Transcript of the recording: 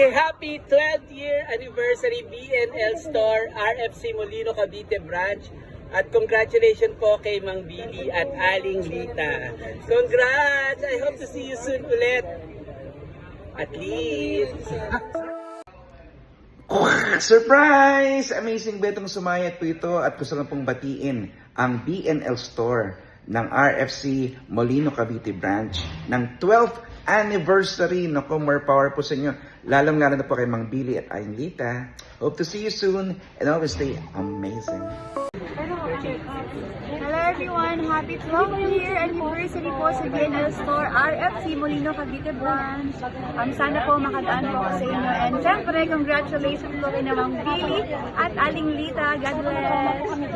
happy 12th year anniversary BNL Store RFC Molino Cavite branch. At congratulations po kay Mang Billy at Aling Lita. Congrats! I hope to see you soon ulit. At least. Surprise! Amazing betong sumayat po ito at gusto lang pong batiin ang BNL Store ng RFC Molino Cavite branch ng 12th anniversary. Naku, more power po sa inyo. Lalong-lalo na po kay Mang Billy at Aling Lita. Hope to see you soon and always stay amazing. Hello everyone! Happy 12th year anniversary po sa BNL Store RFC Molino Cavite branch. Sana po makadaan po ako sa inyo. And syempre, congratulations po kay Mang Billy at Aling Lita. God bless!